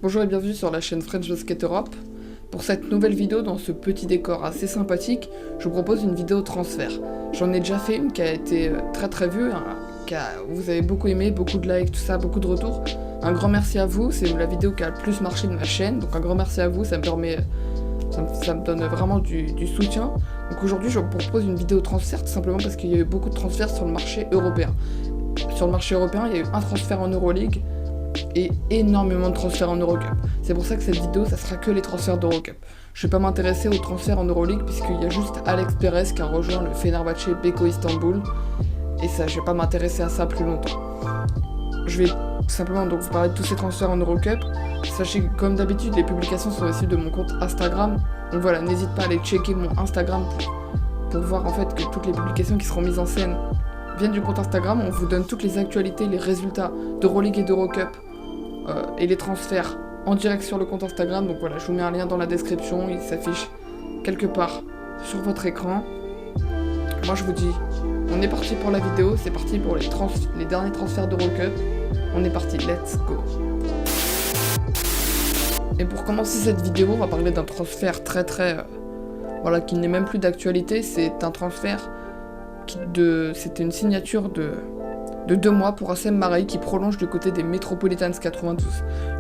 Bonjour et bienvenue sur la chaîne French Basket Europe. Pour cette nouvelle vidéo dans ce petit décor assez sympathique, je vous propose une vidéo transfert. J'en ai déjà fait une qui a été très vue, vous avez beaucoup aimé, beaucoup de likes, tout ça, beaucoup de retours. Un grand merci à vous, c'est la vidéo qui a le plus marché de ma chaîne, donc un grand merci à vous, ça me donne vraiment du soutien. Donc aujourd'hui je vous propose une vidéo transfert tout simplement parce qu'il y a eu beaucoup de transferts sur le marché européen. Sur le marché européen, il y a eu un transfert en Euroleague et énormément de transferts en Eurocup. C'est pour ça que cette vidéo, ça sera que les transferts d'Eurocup. Je vais pas m'intéresser aux transferts en Euroleague puisqu'il y a juste Alex Perez qui a rejoint le Fenerbahçe Beko Istanbul. Et ça, je vais pas m'intéresser à ça plus longtemps. Je vais simplement donc vous parler de tous ces transferts en Eurocup. Sachez que comme d'habitude, les publications sont issues de mon compte Instagram. Donc voilà, n'hésite pas à aller checker mon Instagram pour voir en fait que toutes les publications qui seront mises en scène viennent du compte Instagram. On vous donne toutes les actualités, les résultats d'Euroleague et d'Eurocup et les transferts en direct sur le compte Instagram. Donc voilà, je vous mets un lien dans la description, il s'affiche quelque part sur votre écran. Moi je vous dis, on est parti pour la vidéo, c'est parti pour les derniers transferts d'Eurocup. On est parti, let's go. Et pour commencer cette vidéo, on va parler d'un transfert voilà, qui n'est même plus d'actualité. C'est un transfert c'était une signature de 2 mois pour Hassem Marei qui prolonge du côté des Metropolitans 92.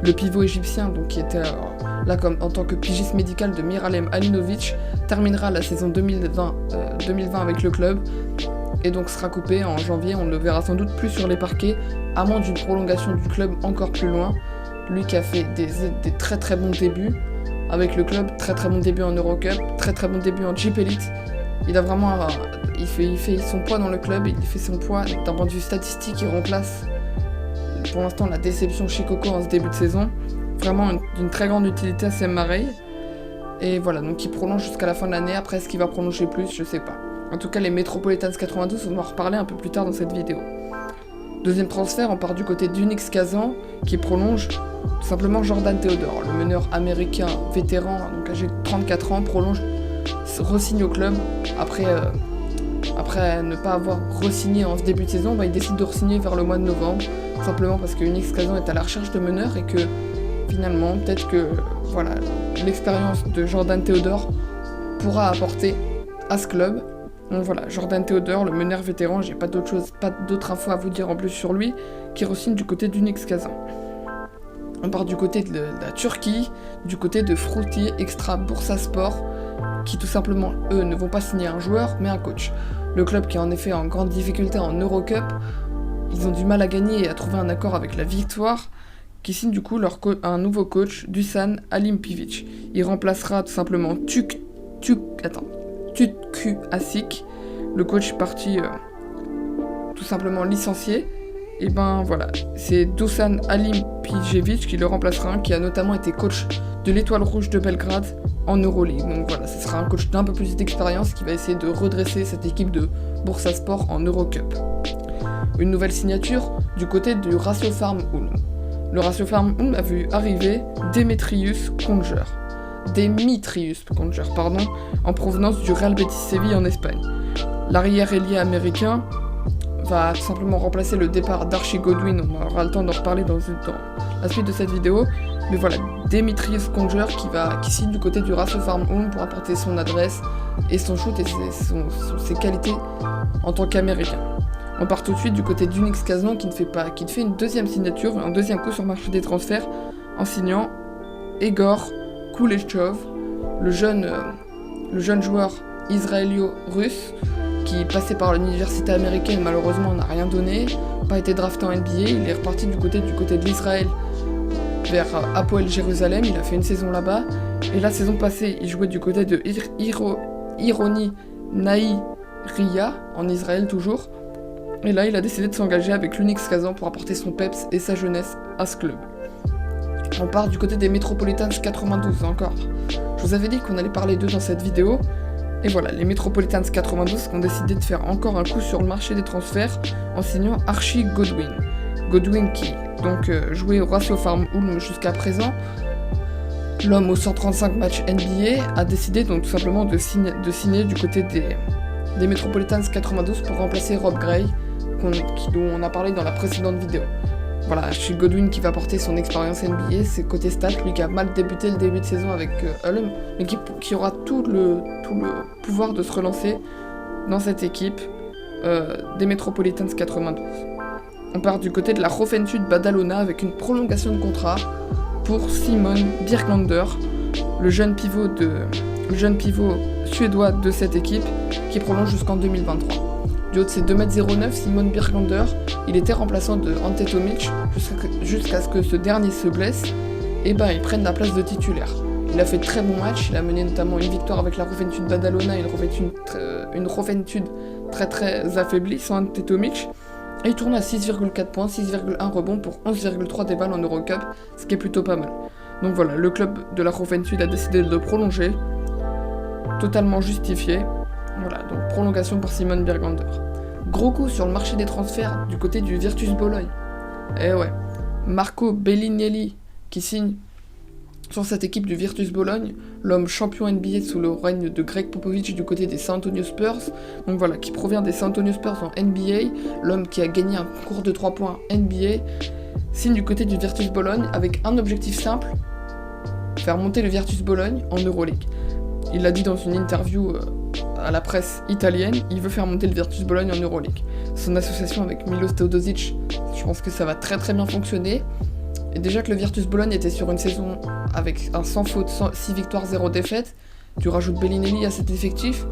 Le pivot égyptien, donc, qui était là comme en tant que pigiste médical de Miralem Alinovic, terminera la saison 2020 avec le club et donc sera coupé en janvier. On ne le verra sans doute plus sur les parquets, à moins d'une prolongation du club encore plus loin. Lui qui a fait des très bons débuts avec le club, très bon début en Eurocup, très bon début en Jeep Elite. Il a vraiment il fait son poids dans le club, il fait son poids d'un point de vue statistique, il remplace pour l'instant la déception Shikoko en ce début de saison. Vraiment d'une très grande utilité à Hassem Marei. Et voilà, donc il prolonge jusqu'à la fin de l'année. Après, est-ce qu'il va prolonger plus? Je sais pas. En tout cas, les Metropolitans 92, on va en reparler un peu plus tard dans cette vidéo. Deuxième transfert, on part du côté d'Unix Kazan qui prolonge tout simplement Jordan Theodore, le meneur américain vétéran, donc âgé de 34 ans, re-signe au club après ne pas avoir re-signé en ce début de saison. Il décide de re-signer vers le mois de novembre, simplement parce que Unix Kazan est à la recherche de meneurs et que finalement peut-être que voilà, l'expérience de Jordan Theodore pourra apporter à ce club. Donc voilà, Jordan Theodore, le meneur vétéran, j'ai pas d'autres infos à vous dire en plus sur lui, qui re-signe du côté d'Unix Kazan. On part du côté de la Turquie, du côté de Fruity Extra Bursaspor, qui tout simplement, eux, ne vont pas signer un joueur, mais un coach. Le club qui est en effet en grande difficulté en Eurocup, ils ont du mal à gagner et à trouver un accord avec la victoire, qui signe du coup un nouveau coach, Dusan Alimpivic. Il remplacera tout simplement Tutku Asik, le coach parti tout simplement licencié. Et ben voilà, c'est Dusan Alimpijevic qui le remplacera, qui a notamment été coach de l'Étoile Rouge de Belgrade en Euroleague. Donc voilà, ce sera un coach d'un peu plus d'expérience qui va essayer de redresser cette équipe de Bursaspor en Eurocup. Une nouvelle signature du côté du Ratio Farm Ulm. Le Ratio Farm Ulm a vu arriver Dimitrius Conger, en provenance du Real Betis Séville en Espagne. L'arrière-ailier américain va tout simplement remplacer le départ d'Archie Goodwin. On aura le temps d'en reparler dans la suite de cette vidéo. Mais voilà, Dimitrius Conger qui signe du côté du Ratio Farm Ulm pour apporter son adresse et son shoot et ses qualités en tant qu'américain. On part tout de suite du côté d'Unix Kazan qui fait une deuxième signature, un deuxième coup sur le marché des transferts en signant Egor Kuleshov, le jeune joueur israélo-russe qui passait par l'université américaine, malheureusement n'a rien donné, pas été drafté en NBA, il est reparti du côté de l'Israël vers Hapoel Jérusalem, il a fait une saison là-bas, et la saison passée, il jouait du côté de Ironi Naïria, en Israël toujours, et là il a décidé de s'engager avec l'Unix Kazan pour apporter son peps et sa jeunesse à ce club. On part du côté des Metropolitans 92 encore. Je vous avais dit qu'on allait parler d'eux dans cette vidéo, et voilà, les Metropolitans 92 ont décidé de faire encore un coup sur le marché des transferts en signant Archie Goodwin. Goodwin qui donc jouait au Ratio Farm Ulm jusqu'à présent. L'homme aux 135 matchs NBA a décidé donc tout simplement de signer du côté des Metropolitans 92 pour remplacer Rob Gray, dont on a parlé dans la précédente vidéo. Voilà, Achille Godwin qui va porter son expérience NBA, c'est côté stats, lui qui a mal débuté le début de saison avec Ulm, mais qui aura tout le pouvoir de se relancer dans cette équipe des Metropolitans 92. On part du côté de la Juventud Badalona avec une prolongation de contrat pour Simon Birklander, le jeune pivot suédois de cette équipe qui prolonge jusqu'en 2023. Du haut de ses 2m09, Simon Birklander, il était remplaçant de Ante Tomic jusqu'à ce que ce dernier se blesse et il prenne la place de titulaire. Il a fait de très bons matchs, il a mené notamment une victoire avec la Juventud Badalona, une Juventud très très affaiblie sans Ante Tomic. Et il tourne à 6,4 points, 6,1 rebonds pour 11,3 des balles en Eurocup, ce qui est plutôt pas mal. Donc voilà, le club de la Juventud a décidé de prolonger, totalement justifié. Voilà, donc prolongation pour Simon Birklander. Gros coup sur le marché des transferts du côté du Virtus Bologne. Eh ouais, Marco Bellinelli qui signe sur cette équipe du Virtus Bologne, l'homme champion NBA sous le règne de Greg Popovich du côté des San Antonio Spurs, donc voilà, qui provient des San Antonio Spurs en NBA, l'homme qui a gagné un concours de 3 points NBA, signe du côté du Virtus Bologne avec un objectif simple, faire monter le Virtus Bologne en Euroleague. Il l'a dit dans une interview à la presse italienne, il veut faire monter le Virtus Bologne en Euroleague. Son association avec Milos Teodosic, je pense que ça va très très bien fonctionner. Et déjà que le Virtus Bologne était sur une saison avec un sans faute, 6 victoires, 0 défaites, tu rajoutes Bellinelli à cet effectif,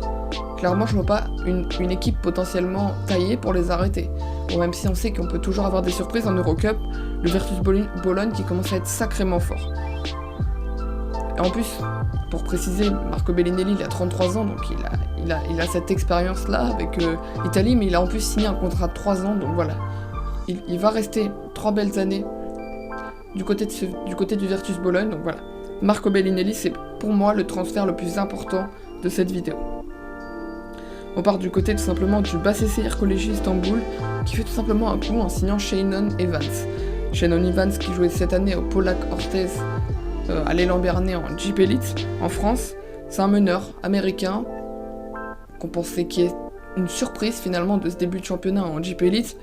clairement je vois pas une équipe potentiellement taillée pour les arrêter. Bon, même si on sait qu'on peut toujours avoir des surprises en Eurocup, le Virtus Bologne qui commence à être sacrément fort. Et en plus, pour préciser, Marco Bellinelli il a 33 ans, donc il a cette expérience-là avec l'Italie, mais il a en plus signé un contrat de 3 ans, donc voilà. Il va rester 3 belles années du côté du Virtus Bologne, donc voilà. Marco Bellinelli, c'est pour moi le transfert le plus important de cette vidéo. On part du côté tout simplement du Başakşehir College Istanbul, qui fait tout simplement un coup en signant Shannon Evans. Shannon Evans qui jouait cette année au Polak Orthez à l'élan Bernay en Jeep Elite en France. C'est un meneur américain qu'on pensait qui est une surprise finalement de ce début de championnat en Jeep Elite.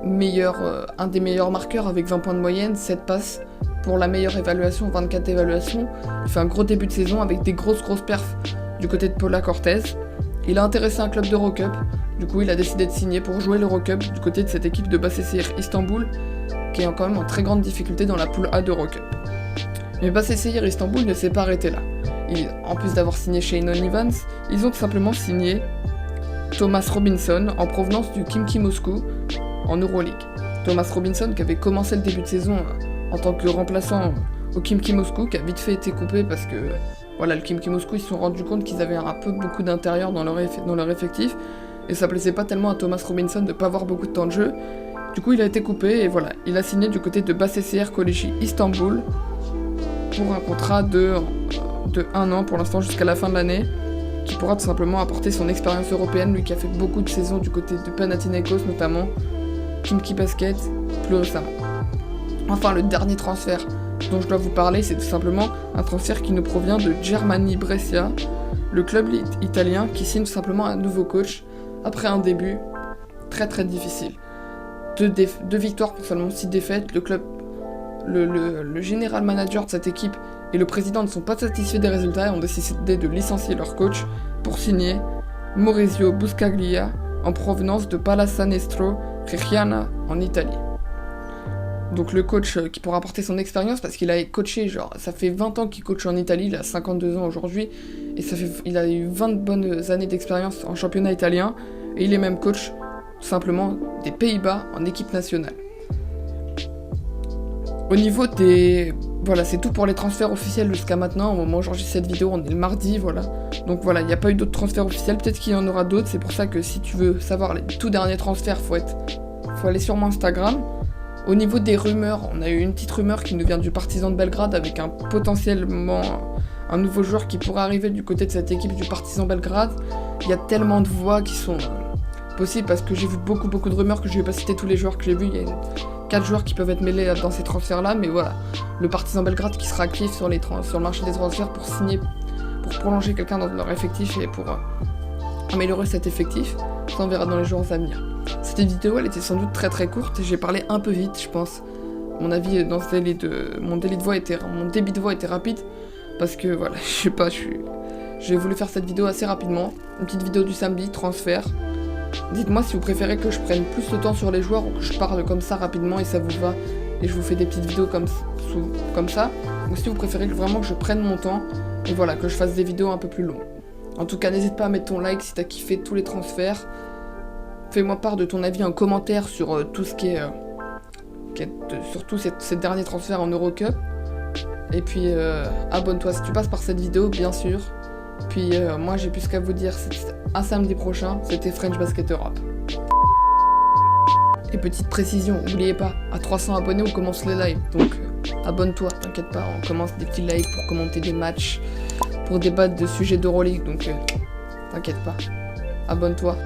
Un des meilleurs marqueurs avec 20 points de moyenne, 7 passes pour la meilleure évaluation, 24 évaluations. Il fait un gros début de saison avec des grosses perfs du côté de Polak Orthez. Il a intéressé un club d'Eurocup, du coup il a décidé de signer pour jouer l'Eurocup du côté de cette équipe de Başakşehir Istanbul qui est quand même en très grande difficulté dans la poule A d'Eurocup. Mais Başakşehir Istanbul ne s'est pas arrêté là. En plus d'avoir signé Shannon Evans, ils ont tout simplement signé Thomas Robinson en provenance du Khimki Moscou en Euroleague. Thomas Robinson qui avait commencé le début de saison en tant que remplaçant au Khimki Moscou, qui a vite fait été coupé parce que voilà, le Khimki Moscou ils se sont rendus compte qu'ils avaient un peu beaucoup d'intérieur dans leur effectif et ça plaisait pas tellement à Thomas Robinson de pas avoir beaucoup de temps de jeu. Du coup il a été coupé et voilà, il a signé du côté de Başakşehir College Istanbul pour un contrat de 1 an pour l'instant jusqu'à la fin de l'année, qui pourra tout simplement apporter son expérience européenne, lui qui a fait beaucoup de saisons du côté de Panathinaikos notamment, Khimki Basket plus récemment. Enfin, le dernier transfert dont je dois vous parler, c'est tout simplement un transfert qui nous provient de Germany Brescia, le club italien qui signe tout simplement un nouveau coach après un début très très difficile. 2 victoires pour seulement 6 défaites, le général manager de cette équipe et le président ne sont pas satisfaits des résultats et ont décidé de licencier leur coach pour signer Maurizio Buscaglia en provenance de Pallacanestro Reggiana en Italie. Donc le coach qui pourra apporter son expérience parce qu'il a coaché, ça fait 20 ans qu'il coach en Italie, il a 52 ans aujourd'hui et il a eu 20 bonnes années d'expérience en championnat italien et il est même coach tout simplement des Pays-Bas en équipe nationale. Au niveau des... Voilà, c'est tout pour les transferts officiels jusqu'à maintenant. Au moment où j'enregistre cette vidéo, on est le mardi, voilà. Donc voilà, il n'y a pas eu d'autres transferts officiels. Peut-être qu'il y en aura d'autres. C'est pour ça que si tu veux savoir les tout derniers transferts, faut aller sur mon Instagram. Au niveau des rumeurs, on a eu une petite rumeur qui nous vient du Partizan de Belgrade avec potentiellement un nouveau joueur qui pourrait arriver du côté de cette équipe du Partizan Belgrade. Il y a tellement de voix qui sont possibles parce que j'ai vu beaucoup de rumeurs que je vais pas citer tous les joueurs que j'ai vus. Il y a 4 joueurs qui peuvent être mêlés dans ces transferts-là, mais voilà. Le Partizan Belgrade qui sera actif sur le marché des transferts pour prolonger quelqu'un dans leur effectif et pour améliorer cet effectif. Ça, on verra dans les jours à venir. Cette vidéo, elle était sans doute très très courte et j'ai parlé un peu vite, je pense. Mon avis, dans ce débit de voix était rapide parce que voilà, je sais pas, j'ai voulu faire cette vidéo assez rapidement. Une petite vidéo du samedi, transfert. Dites-moi si vous préférez que je prenne plus de temps sur les joueurs ou que je parle comme ça rapidement et ça vous va et je vous fais des petites vidéos comme ça, ou si vous préférez vraiment que je prenne mon temps et voilà, que je fasse des vidéos un peu plus longues. En tout cas, n'hésite pas à mettre ton like si t'as kiffé tous les transferts. Fais-moi part de ton avis en commentaire sur tout ce qui est surtout ces derniers transferts en Eurocup. Et puis abonne-toi si tu passes par cette vidéo, bien sûr. Puis moi j'ai plus qu'à vous dire, c'est un samedi prochain, c'était French Basket Europe. Et petite précision, n'oubliez pas, à 300 abonnés on commence les lives, donc abonne-toi, t'inquiète pas, on commence des petits lives pour commenter des matchs, pour débattre de sujets d'Euroleague, donc t'inquiète pas, abonne-toi.